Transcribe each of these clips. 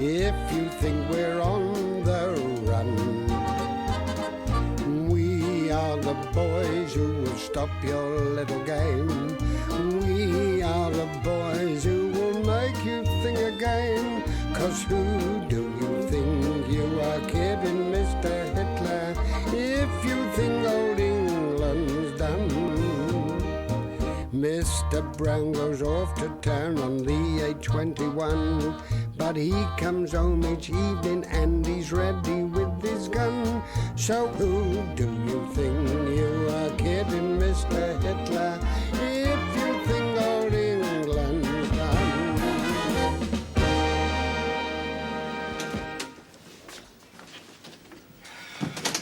if you think we're on the run. We are the boys who will stop your little game. We are the boys who will make you think again. 'Cause who do you think you are kidding, Mr. Hitler, if you think old England's done? Mr. Brown goes off to town on the A21, but he comes home each evening and he's ready with his gun. So who do you think you are kidding, Mr. Hitler, if you think old England's done?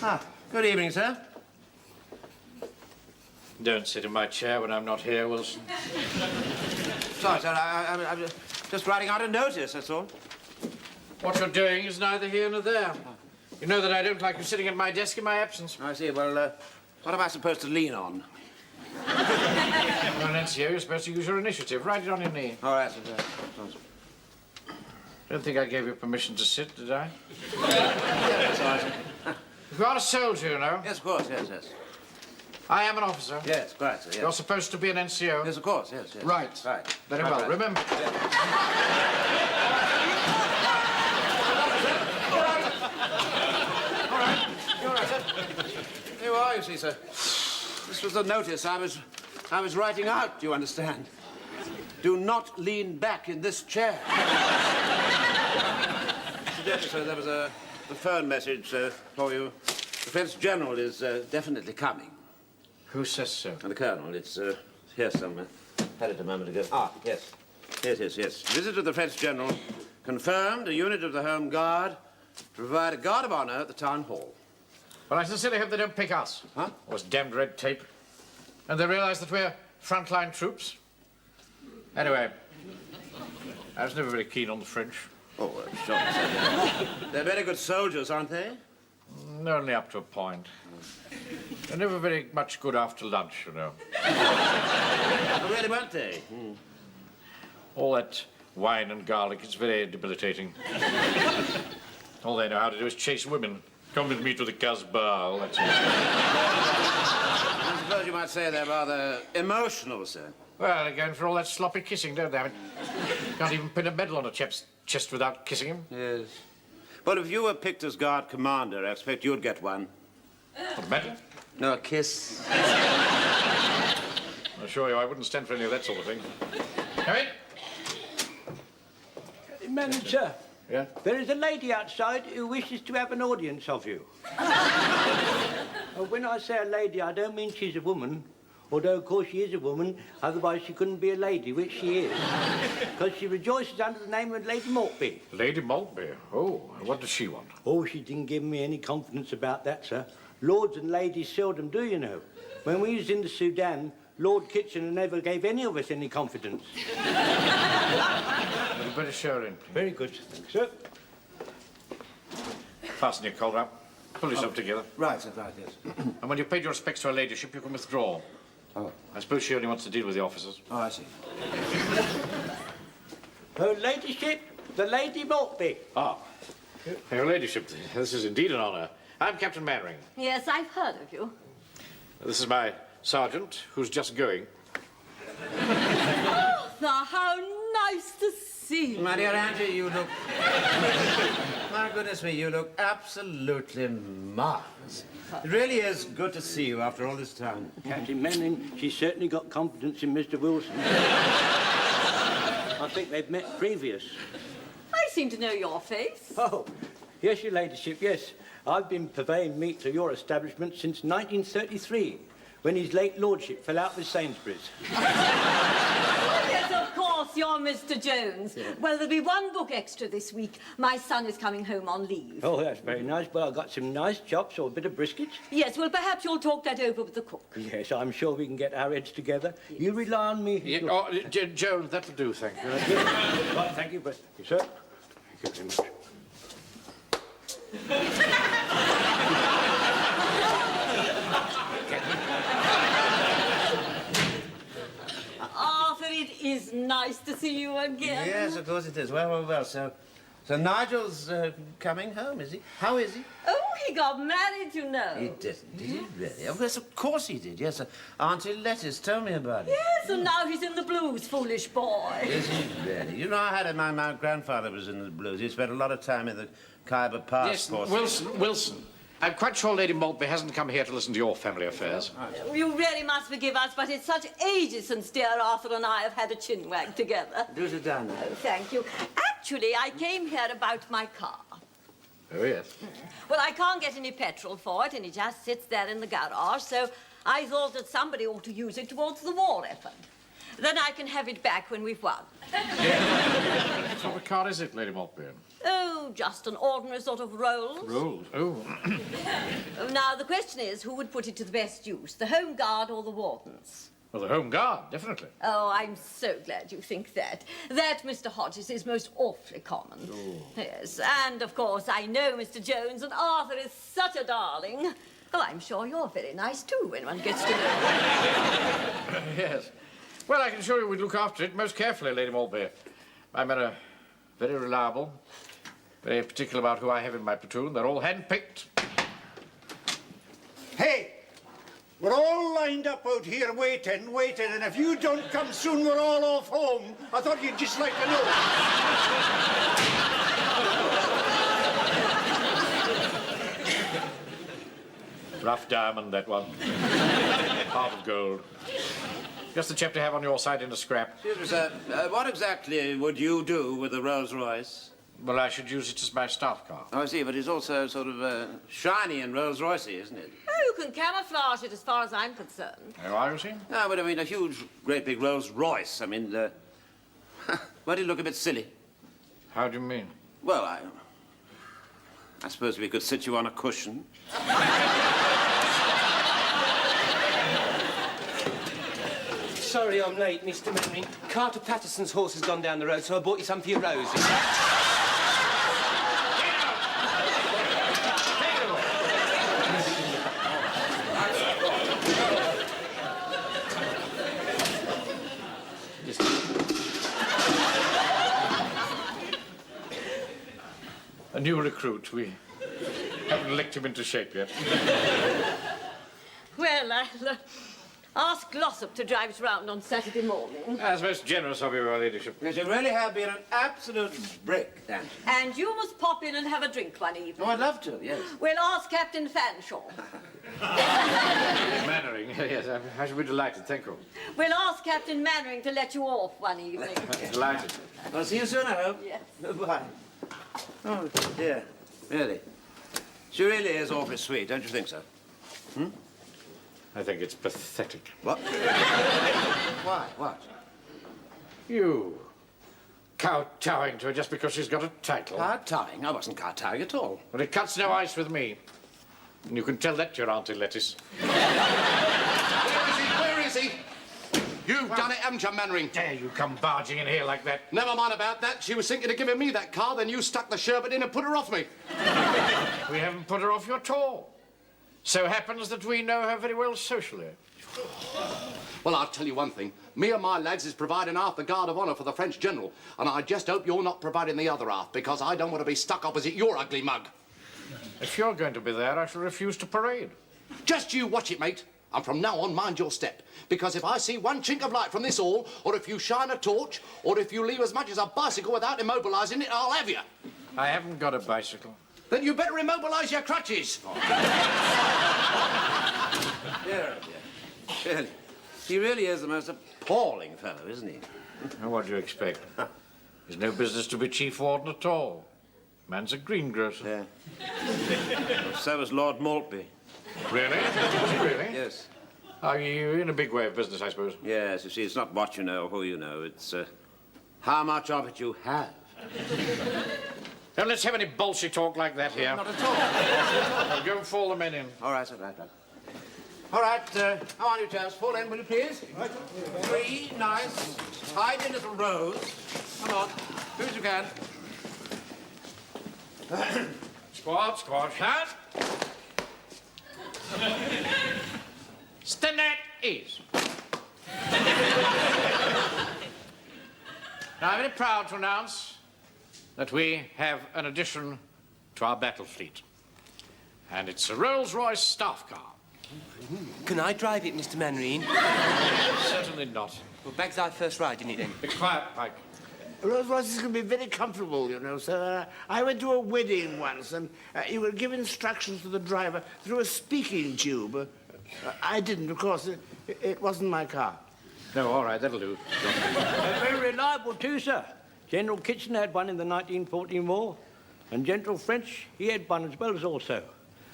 Ah, good evening, sir. Don't sit in my chair when I'm not here, Wilson. Sorry, sir, I'm just writing out a notice, that's all. What you're doing is neither here nor there. You know that I don't like you sitting at my desk in my absence. I see. Well, what am I supposed to lean on? You're an NCO, you're supposed to use your initiative. Write it on your knee. All right, sir. Don't think I gave you permission to sit, did I? Yes, sorry, sir. You are a soldier, you know. Yes, of course, yes. I am an officer. Yes, quite, sir, yes. You're supposed to be an NCO. Yes, of course, yes. Right. Right. Very Right, well. right. Remember. All right, sir. Here you are, you see, sir. This was the notice I was writing out, do you understand? Do not lean back in this chair. Incidentally, sir, there was a phone message for you. The French General is definitely coming. Who says so? And the Colonel, it's here somewhere. Had it a moment ago. Ah, yes. Yes. Visit of the French General confirmed, a unit of the Home Guard to provide a guard of honor at the town hall. Well, I sincerely hope they don't pick us. Huh? All this damned red tape. And they realize that we're frontline troops. Anyway, I was never very keen on the French. Oh, sure. They're very good soldiers, aren't they? Only up to a point. They're never very much good after lunch, you know. Oh, really, weren't they? All that wine and garlic is very debilitating. All they know how to do is chase women. Come with me to the Casbah, that's all. I suppose you might say they're rather emotional, sir. Well, they're going for all that sloppy kissing, don't they? I mean, can't even pin a medal on a chap's chest without kissing him. Yes. But if you were picked as guard commander, I expect you'd get one. A medal? No, a kiss. I assure you, I wouldn't stand for any of that sort of thing. Come in. Manager, Yeah? there is a lady outside who wishes to have an audience of you. When I say a lady, I don't mean she's a woman, although, of course, she is a woman, otherwise she couldn't be a lady, which she is. Because she rejoices under the name of Lady Maltby. Lady Maltby. Oh, what does she want? Oh, she didn't give me any confidence about that, sir. Lords and ladies seldom do, you know. When we was in the Sudan, Lord Kitchener never gave any of us any confidence. You better show her in. Very good, thanks, sir. Fasten your collar up. Pull yourself together. Right, sir, right, yes. And when you've paid your respects to her ladyship, you can withdraw. Oh. I suppose she only wants to deal with the officers. Oh, I see. Her ladyship, the Lady Maltby. Ah. Your ladyship, this is indeed an honour. I'm Captain Mannering. Yes, I've heard of you. This is my sergeant, who's just going. Arthur, how nice to see you. My dear Angie, you look... My goodness me, you look absolutely marvellous. It really is good to see you after all this time. Captain Manning, she's certainly got confidence in Mr. Wilson. I think they've met previous. I seem to know your face. Oh, yes, your ladyship, yes. I've been purveying meat to your establishment since 1933, when his late lordship fell out with Sainsbury's. Yes, of course, you're Mr. Jones. Yeah. Well, there'll be one book extra this week. My son is coming home on leave. Oh, that's very nice. Well, I've got some nice chops or a bit of brisket. Yes, well, perhaps you'll talk that over with the cook. Yes, I'm sure we can get our heads together. You rely on me. Yeah, oh, Jones, that'll do, thank you. Right, thank you, but, sir. Thank you very much. Arthur, it is nice to see you again. Yes, of course it is. Well, so So Nigel's coming home, is he? How is he? Oh, he got married, you know. He didn't, did he really? Oh, yes, of course he did, yes. Auntie Lettice told me about it. Yes, and now he's in the blues, foolish boy. Is he really? You know, I had my grandfather was in the blues. He spent a lot of time in the Khyber Pass. Yes, Wilson. I'm quite sure Lady Maltby hasn't come here to listen to your family affairs. You really must forgive us, but it's such ages since dear Arthur and I have had a chinwag together. Do sit down now. Oh, thank you. Actually, I came here about my car. Oh, yes. Well, I can't get any petrol for it, and it just sits there in the garage, so I thought that somebody ought to use it towards the war effort. Then I can have it back when we've won. What sort of car is it, Lady Maltby? Oh, just an ordinary sort of Rolls. Rolls? Oh. Now, the question is, who would put it to the best use, the Home Guard or the Wardens? Well, the Home Guard, definitely. Oh, I'm so glad you think that. That, Mr. Hodges, is most awfully common. Oh. Yes, and of course, I know Mr. Jones, and Arthur is such a darling. Well, I'm sure you're very nice, too, when one gets to know you. Yes. Well, I can assure you we'd look after it most carefully, Lady Maltby. My men are very reliable, very particular about who I have in my platoon. They're all hand-picked. Hey, we're all lined up out here waiting, and if you don't come soon, we're all off home. I thought you'd just like to know. Rough diamond, that one. Heart of gold. Just the chap to have on your side in a scrap. Excuse me, sir. What exactly would you do with the Rolls-Royce? Well, I should use it as my staff car. Oh, I see, but it's also sort of shiny and Rolls-Roycey, isn't it? Oh, you can camouflage it as far as I'm concerned. How are you, see? No, but I mean, a huge, great big Rolls-Royce. I mean, why do you look a bit silly? How do you mean? Well, I suppose we could sit you on a cushion. Sorry I'm late, Mr. Mannering. Carter Patterson's horse has gone down the road, so I bought you some for your roses. A new recruit. We haven't licked him into shape yet. Well, I'll ask Glossop to drive us round on Saturday morning. That's most generous of you, Your Ladyship. Yes, you really have been an absolute brick, Dan. And you must pop in and have a drink one evening. Oh, I'd love to, yes. We'll ask Captain Fanshawe. Mannering, yes, I should be delighted, thank you. We'll ask Captain Mannering to let you off one evening. Delighted. I'll see you soon, I hope. Yes. Goodbye. Oh, dear. Really? She really is awfully sweet, don't you think so? I think it's pathetic. What? Why? What? You kowtowing to her just because she's got a title. Kowtowing? I wasn't kowtowing at all. But it cuts no ice with me. And you can tell that to your Auntie Lettice. Where is he? You've done it, haven't you, Mannering? Dare you come barging in here like that? Never mind about that. She was thinking of giving me that car, then you stuck the sherbet in and put her off me. We haven't put her off you at all. So happens that we know her very well socially. Well, I'll tell you one thing. Me and my lads is providing half the guard of honour for the French general, and I just hope you're not providing the other half, because I don't want to be stuck opposite your ugly mug. If you're going to be there, I shall refuse to parade. Just you watch it, mate. And from now on, mind your step. Because if I see one chink of light from this hall, or if you shine a torch, or if you leave as much as a bicycle without immobilising it, I'll have you. I haven't got a bicycle. Then you better immobilise your crutches. Dear, dear. Really. He really is the most appalling fellow, isn't he? Now, what do you expect? He's no business to be chief warden at all. Man's a greengrocer. Yeah. Well, so was Lord Maltby. Really? Really? Yes. Are you in a big way of business, I suppose? Yes, you see, it's not what you know or who you know. It's how much of it you have. Don't let's have any bullshit talk like that here. Not at all. I'll go and fall the men in. All right, all right. All right, how are you, chaps? Fall in, will you please? Right. 3 nice, tidy little rows. Come on, do as you can. Squad, shut. Stand at ease. Now, I'm very proud to announce that we have an addition to our battle fleet. And it's a Rolls-Royce staff car. Can I drive it, Mr. Mannering? Certainly not. Well, bag's our first ride, isn't it, then? Be quiet, Pike. Rolls-Royce is going to be very comfortable, you know, sir. I went to a wedding once, and you would give instructions to the driver through a speaking tube. I didn't, of course. It wasn't my car. No, all right, that'll do. Very reliable too, sir. General Kitchener had one in the 1914 war, and General French, he had one as well as also.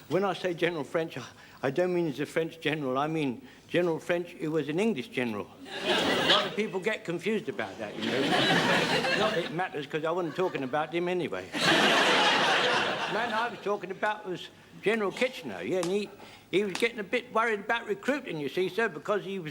When I say General French, I don't mean he's a French general. I mean General French, who was an English general. A lot of people get confused about that, you know. Not that it matters, because I wasn't talking about him anyway. The man I was talking about was General Kitchener, yeah, and he was getting a bit worried about recruiting, you see, sir, because a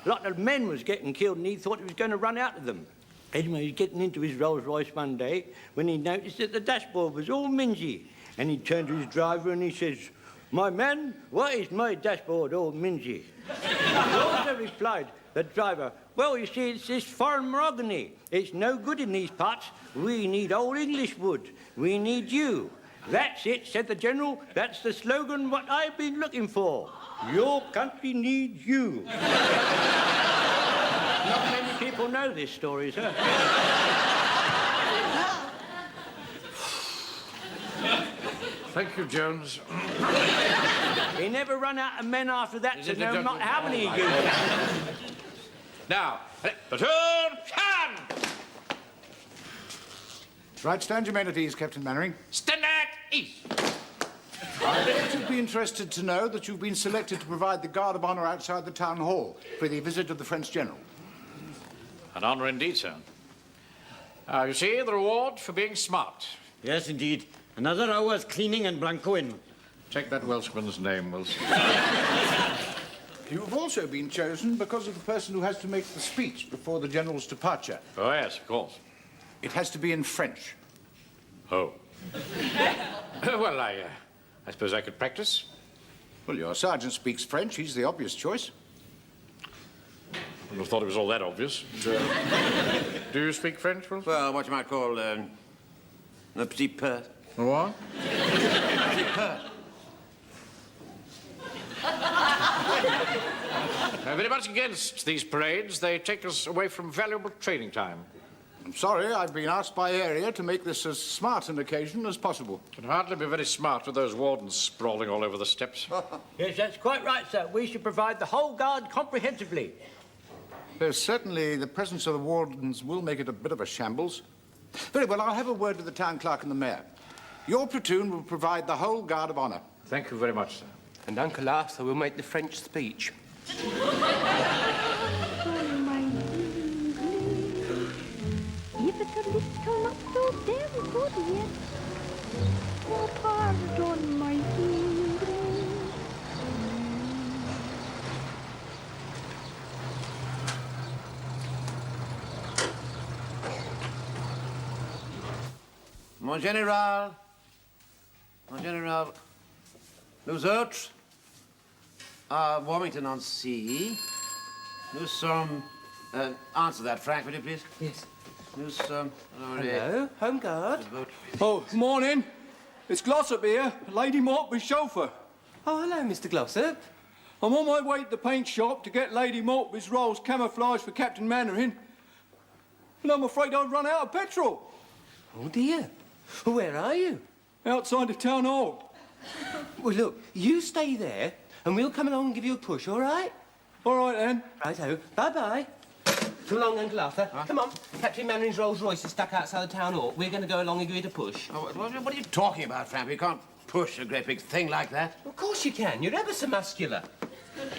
lot of men was getting killed, and he thought he was going to run out of them. Anyway, he was getting into his Rolls-Royce one day when he noticed that the dashboard was all mingy. And he turned to his driver and he says, "My man, why is my dashboard all mingy?" He also replied, the driver, "Well, you see, it's this foreign mahogany. It's no good in these parts. We need old English wood. We need you." "That's it," said the general. "That's the slogan what I've been looking for. Your country needs you." Not many people know this story, sir. Thank you, Jones. He never run out of men after that, so no matter how many he used. Now, platoon, stand! Right, stand your men at ease, Captain Mannering. Stand at ease! I bet you'd be interested to know that you've been selected to provide the guard of honour outside the town hall for the visit of the French general. An honour indeed, sir. You see, the reward for being smart. Yes, indeed. Another hour's cleaning and Blancoin. Take that Welshman's name, Wilson. You've also been chosen because of the person who has to make the speech before the general's departure. Oh, yes, of course. It has to be in French. Oh. Well, I suppose I could practice. Well, your sergeant speaks French. He's the obvious choice. I wouldn't have thought it was all that obvious. Do you speak French, Wilson? Well, what you might call un petit peu. What? Very much against these parades. They take us away from valuable training time. I'm sorry, I've been asked by area to make this as smart an occasion as possible. Can hardly be very smart with those wardens sprawling all over the steps. Yes, that's quite right, sir. We should provide the whole guard comprehensively. There's certainly the presence of the wardens will make it a bit of a shambles. Very well, I'll have a word with the town clerk and the mayor. Your platoon will provide the whole guard of honour. Thank you very much, sir. And Uncle Arthur will make the French speech. If it's a little not so very good yet, oh, pardon my English. Mon général. Mon général. Nous autres, à Warmington-on-Sea, nous sommes... answer that, Frank, will you please? Yes. Nous sommes... Hello, Home Guard. Oh, morning. It's Glossop here, Lady Maltby's chauffeur. Oh, hello, Mr. Glossop. I'm on my way to the paint shop to get Lady Maltby's rolls camouflaged for Captain Mannering. And I'm afraid I've run out of petrol. Oh, dear. Where are you? Outside the town hall. Well, look, you stay there, and we'll come along and give you a push, all right? All right, then. Righto. Bye-bye. So long, Uncle Arthur. Huh? Come on. Captain Mannering's Rolls-Royce is stuck outside the town hall. We're going to go along and give it a push. Oh, what are you talking about, Frank? You can't push a great big thing like that. Of course you can. You're ever so muscular.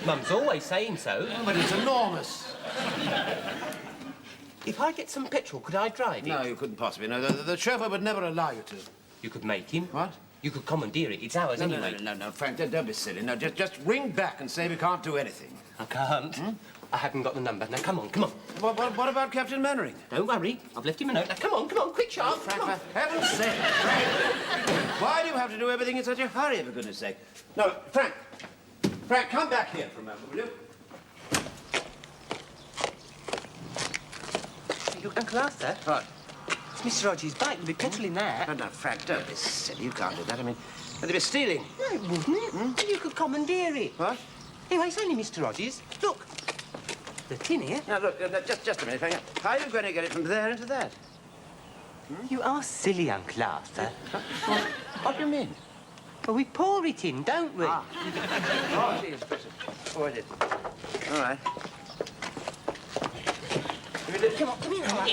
Mum's always saying so. Oh, but it's enormous. If I get some petrol, could I drive it? No, you couldn't possibly. No, the chauffeur would never allow you to. You could make him. What? You could commandeer it. It's ours anyway. No, Frank, don't be silly. No, just ring back and say we can't do anything. I can't. I haven't got the number. Now, come on. What about Captain Mannering? Don't worry. I've left him a note. Now, come on, quick, sharp. Frank, for heaven's sake, Frank. Why do you have to do everything in such a hurry, for goodness sake? No, Frank, come back here for a moment, will you? Look, Uncle Arthur. What? Mr. Rogers' bike. There'll be petrol in there. No, Frank, don't be silly. You can't do that. I mean, they'd be stealing. No, it wouldn't. You could commandeer it. What? Anyway, it's only Mr. Rogers. Look. The tin here. Now, look, just a minute, Frank. How are you going to get it from there into that? You are silly, Uncle Arthur. What do you mean? Well, we pour it in, don't we? Oh, I see. Oh, I did. All right. Come on, come here. Come on.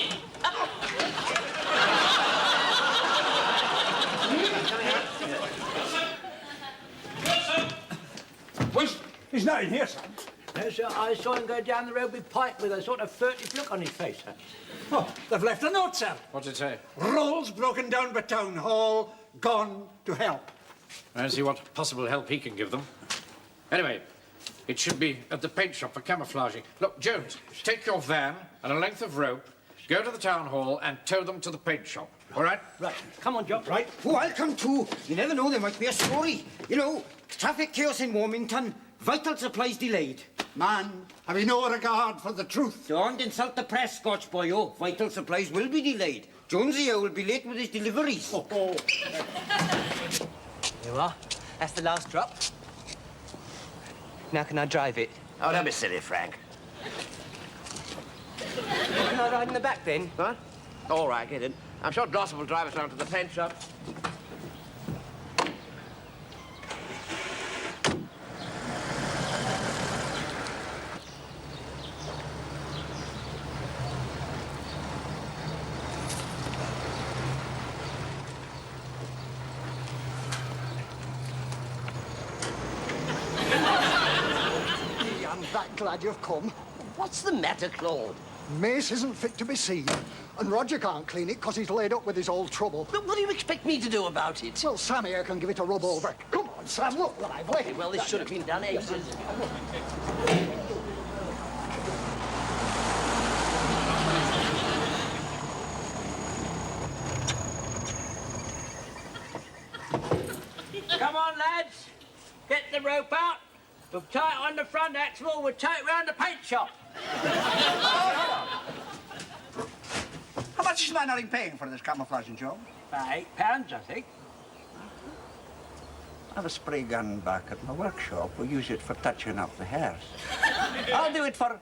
Well, he's not in here, son. No, sir, I saw him go down the road with Pike with a sort of furtive look on his face, sir. Oh, they've left a note, sir. What's it say? Rolls broken down by town hall, gone to help. I'll see what possible help he can give them. Anyway, it should be at the paint shop for camouflaging. Look, Jones, take your van and a length of rope, go to the town hall and tow them to the paint shop. All right? Right. Come on, Jock. Right. Oh, I'll come too. You never know, there might be a story. You know, traffic chaos in Warmington, vital supplies delayed. Man, have you no regard for the truth? Don't insult the press, Scotch boy. Oh, vital supplies will be delayed. Jonesy here will be late with his deliveries. Oh. Here you are. That's the last drop. Now can I drive it? Oh, don't be silly, Frank. Can I ride in the back then? What? All right, get in. I'm sure Drossel will drive us round to the paint shop. I'm that glad you've come. What's the matter, Claude? Mace isn't fit to be seen, and Roger can't clean it because he's laid up with his old trouble. But what do you expect me to do about it? Well, Sam here can give it a rub over. Come on, Sam, look what I've left. Well, this should have been done ages. Come on, lads. Get the rope out. We'll tie it on the front axle. We'll tie it round the paint shop. How much is Mannering paying for this camouflaging job? About £8, I think. I have a spray gun back at my workshop. We use it for touching up the hairs. I'll do it for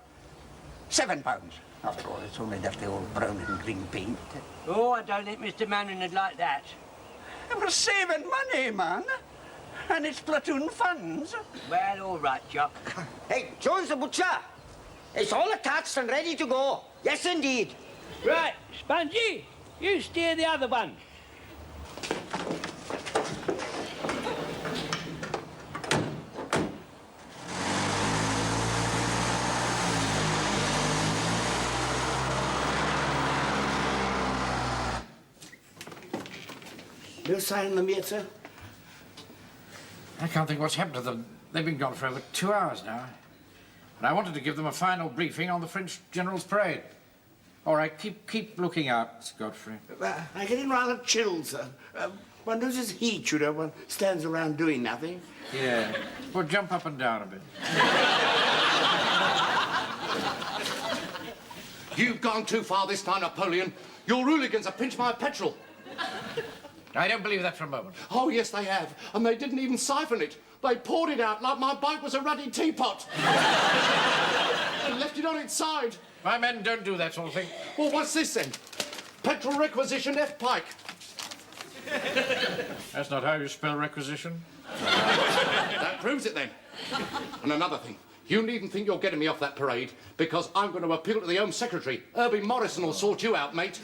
£7. After all, it's only dirty old brown and green paint. Oh, I don't think Mr. Mannering would like that. We're saving money, man. And it's platoon funds. Well, all right, Jock. Hey, Jones the butcher. It's all attached and ready to go. Yes, indeed. Right, Spongy, you steer the other one. No sign of them yet, sir? I can't think what's happened to them. They've been gone for over 2 hours now. And I wanted to give them a final briefing on the French General's parade. All right, keep looking out, Sir Godfrey. I get in rather chilled, sir. One loses heat, you know, one stands around doing nothing. Yeah. Well, jump up and down a bit. You've gone too far this time, Napoleon. Your hooligans have pinched my petrol. I don't believe that for a moment. Oh, yes, they have. And they didn't even siphon it. They poured it out like my bike was a ruddy teapot. And left it on its side. My men don't do that sort of thing. Well, what's this then? Petrol requisition F. Pike. That's not how you spell requisition. That proves it then. And another thing. You needn't think you're getting me off that parade, because I'm going to appeal to the Home Secretary. Herbie Morrison will sort you out, mate.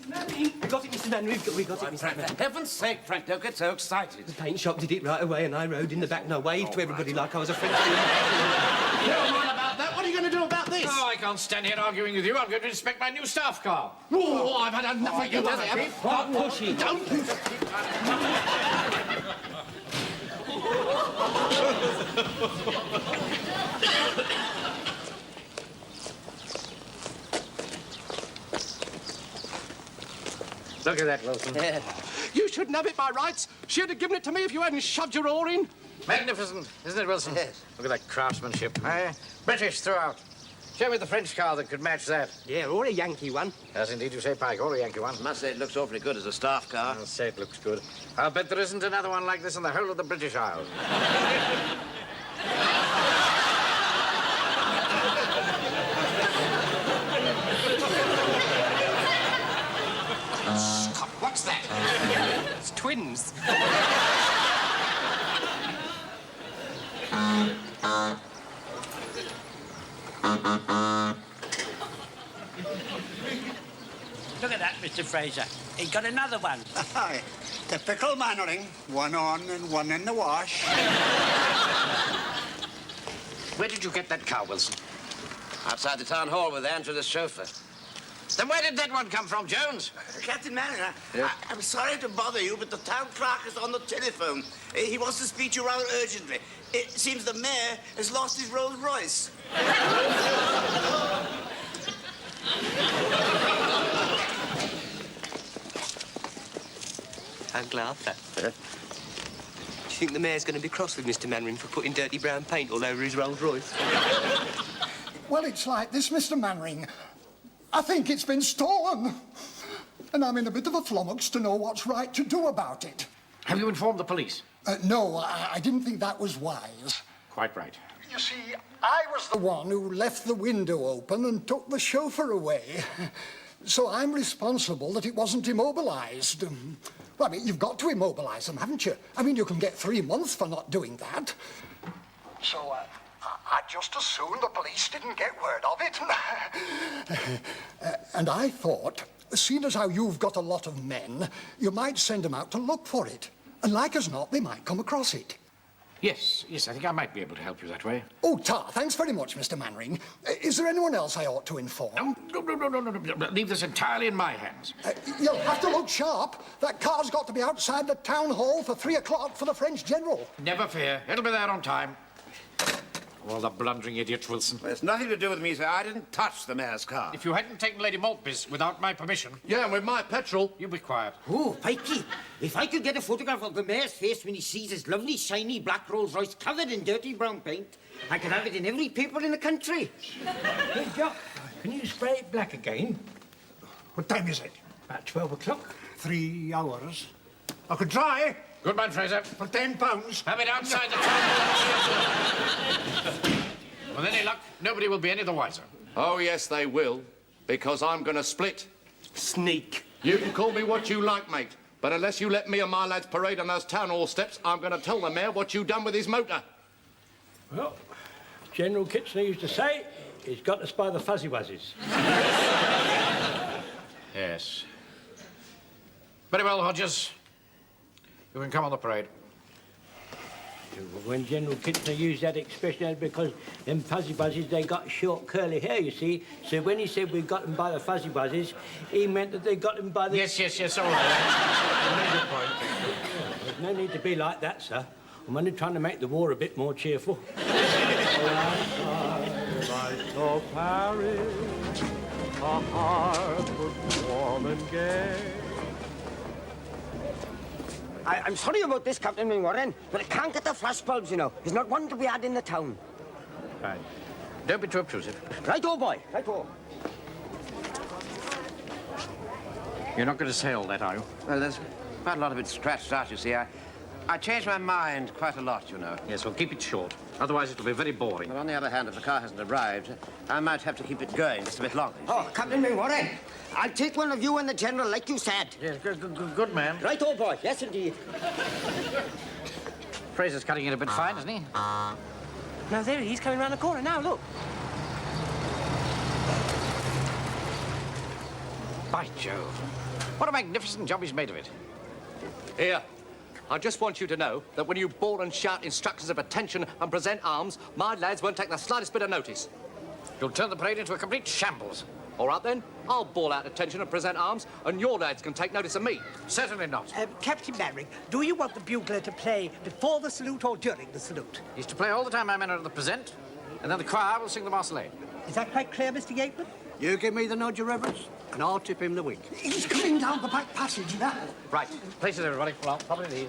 We got it, Mr. Manning. We got it, Mr. Frank, Manning. for heaven's sake, Frank, don't get so excited. The paint shop did it right away, and I rode in the back and I waved to everybody like I was a Frenchman. Never mind about that. What are you going to do about this? Oh, I can't stand here arguing with you. I'm going to inspect my new staff car. Oh, I've had enough of you. Stop pushing. Don't you... Look at that, Wilson. You shouldn't have it by rights. She'd have given it to me if you hadn't shoved your oar in. Magnificent, isn't it, Wilson? Look at that craftsmanship, eh? British throughout. Show me the French car that could match that. Yeah, or a Yankee one. As indeed you say, Pike, or a Yankee one. I must say it looks awfully good as a staff car. I'll say it looks good. I'll bet there isn't another one like this in the whole of the British Isles. Scott, what's that? It's twins. Look at that, Mr. Fraser. He got another one. Aye, typical Mannering. One on and one in the wash. Where did you get that car, Wilson? Outside the town hall with Angela's chauffeur. Then where did that one come from, Jones? Captain Mannering, I'm sorry to bother you, but the town clerk is on the telephone. He wants to speak to you rather urgently. It seems the mayor has lost his Rolls Royce. Uncle Arthur. Do you think the mayor's going to be cross with Mr. Mannering for putting dirty brown paint all over his Rolls Royce? Well, it's like this, Mr. Mannering. I think it's been stolen. And I'm in a bit of a flummox to know what's right to do about it. Have you informed the police? No, I didn't think that was wise. Quite right. You see, I was the one who left the window open and took the chauffeur away. So I'm responsible that it wasn't immobilized. Well, I mean, you've got to immobilize them, haven't you? I mean, you can get 3 months for not doing that. So, I'd just as soon the police didn't get word of it. And I thought, seeing as how you've got a lot of men, you might send them out to look for it. And like as not, they might come across it. Yes, I think I might be able to help you that way. Oh, Tar, thanks very much, Mr. Mannering. Is there anyone else I ought to inform? No. Leave this entirely in my hands. You'll have to look sharp. That car's got to be outside the town hall for 3 o'clock for the French general. Never fear. It'll be there on time. All the blundering idiots, Wilson. Well, it's nothing to do with me, sir. I didn't touch the mayor's car. If you hadn't taken Lady Maltby's without my permission... Yeah, and with my petrol. You be quiet. Oh, Pikey, if I could get a photograph of the mayor's face when he sees his lovely, shiny black Rolls Royce covered in dirty brown paint, I could have it in every paper in the country. Hey, Jock, can you spray it black again? What time is it? About 12 o'clock. 3 hours. I could try. Good man, Fraser. For £10. Have it outside the town. With any luck, nobody will be any the wiser. Oh, yes, they will. Because I'm going to split. Sneak. You can call me what you like, mate. But unless you let me and my lads parade on those town hall steps, I'm going to tell the mayor what you've done with his motor. Well, General Kitchener used to say, he's got us by the fuzzy wuzzies. Yes. Very well, Hodges. You can come on the parade. When General Kitchener used that expression, that's because them fuzzy wuzzies, they got short curly hair, you see. So when he said we got them by the fuzzy wuzzies, he meant that they got them by the... Yes, all right. There's no need to be like that, sir. I'm only trying to make the war a bit more cheerful. So Paris, a heart was warm and gay. I'm sorry about this, Captain Warren, but I can't get the flash bulbs, you know. There's not one to be had in the town. Fine. Don't be too obtrusive. Right-o, boy, right-o. You're not going to say all that, are you? Well, there's quite a lot of it scratched out, you see. I changed my mind quite a lot, you know. Yes, well, keep it short. Otherwise, it'll be very boring. But on the other hand, if the car hasn't arrived, I might have to keep it going just a bit longer. Oh, Captain Warren, I'll take one of you and the General, like you said. Yes, good man. Right-o, boy. Yes, indeed. Fraser's cutting it a bit fine, isn't he? No, there he is, coming round the corner now, look. By Jove. What a magnificent job he's made of it. Here. I just want you to know that when you bawl and shout instructions of attention and present arms, my lads won't take the slightest bit of notice. You'll turn the parade into a complete shambles. All right, then. I'll bawl out attention and present arms, and your lads can take notice of me. Certainly not. Captain Mannering, do you want the bugler to play before the salute or during the salute? He's to play all the time my men are at the present, and then the choir will sing the Marseillaise. Is that quite clear, Mr. Yateman? You give me the nod, Your Reverence, and I'll tip him the wink. He's coming down the back passage now. Right. Places, everybody. Well, probably these.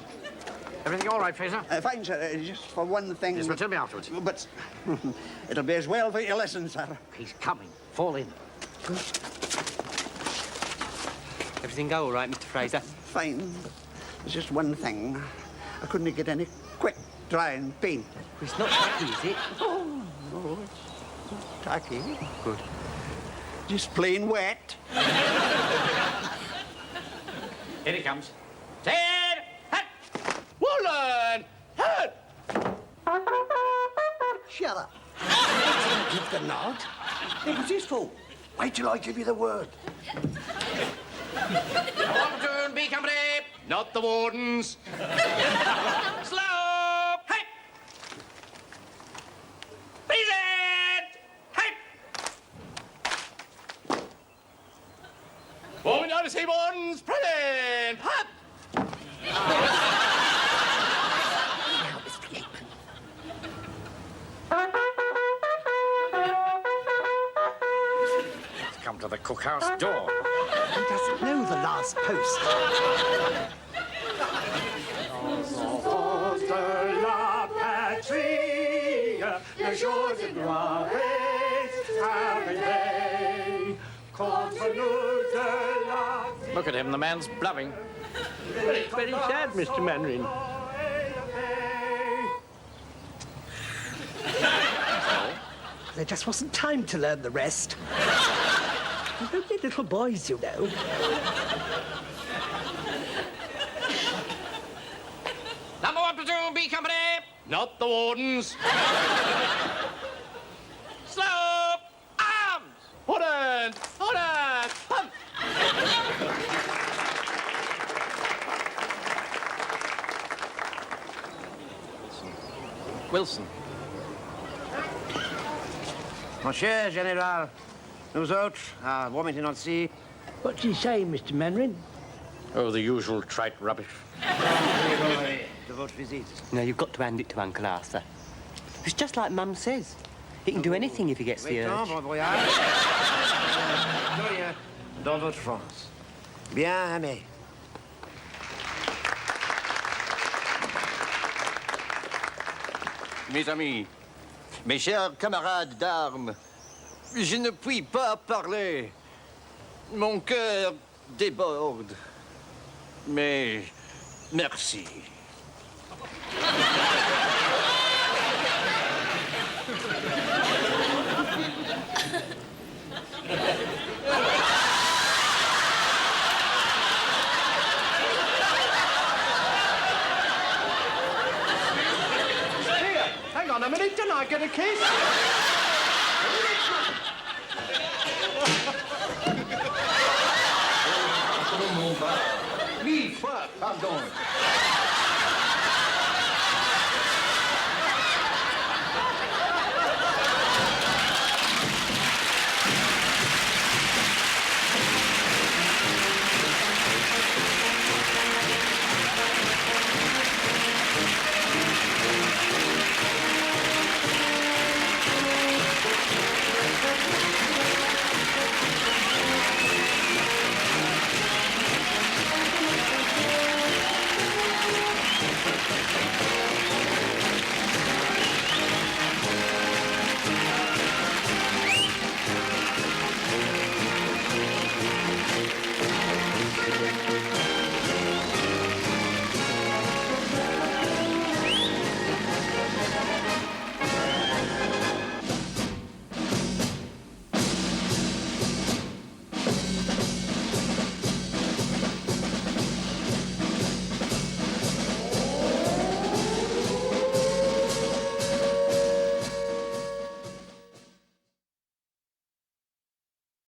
Everything all right, Fraser? Fine, sir. Just for one thing. Yes, well, tell me afterwards. But it'll be as well for your lesson, sir. He's coming. Fall in. Everything go all right, Mr. Fraser? Fine. There's just one thing. I couldn't get any quick drying paint. It's not tacky, is it? Oh, no, it's not tacky. Good. Just plain wet. Here he comes. Ted! Hat! Woolen! Hat! Shut up. Give the nod. Hey, what's this for? Wait till I give you the word. Platoon, B company! Not the wardens. Slope! Hey! Present! Hey! Forming down to see wardens, present! Hop! He's come to the cookhouse door. He doesn't know the last post. de la patrie, le jour de gloire est arrivé. Contre nous de la... Look at him, the man's blubbing. It's very sad, Mr. Mannering. There just wasn't time to learn the rest. They're only little boys, you know. Number 1 platoon, B company! Not the wardens. Slope! Arms! Wardens! Wardens! Pump! Wilson. Monsieur Général, nous autres, à Warmington-on-Sea. What's he saying, Mr. Mannering? Oh, the usual trite rubbish. De votre visite. No, you've got to hand it to Uncle Arthur. It's just like Mum says. He can do anything if he gets the urge. Bon voyage. Dans votre France. Bien aimé. Mes amis, mes chers camarades d'armes, je ne puis pas parler. Mon cœur déborde. Mais merci. Hang on a minute, didn't I get a kiss?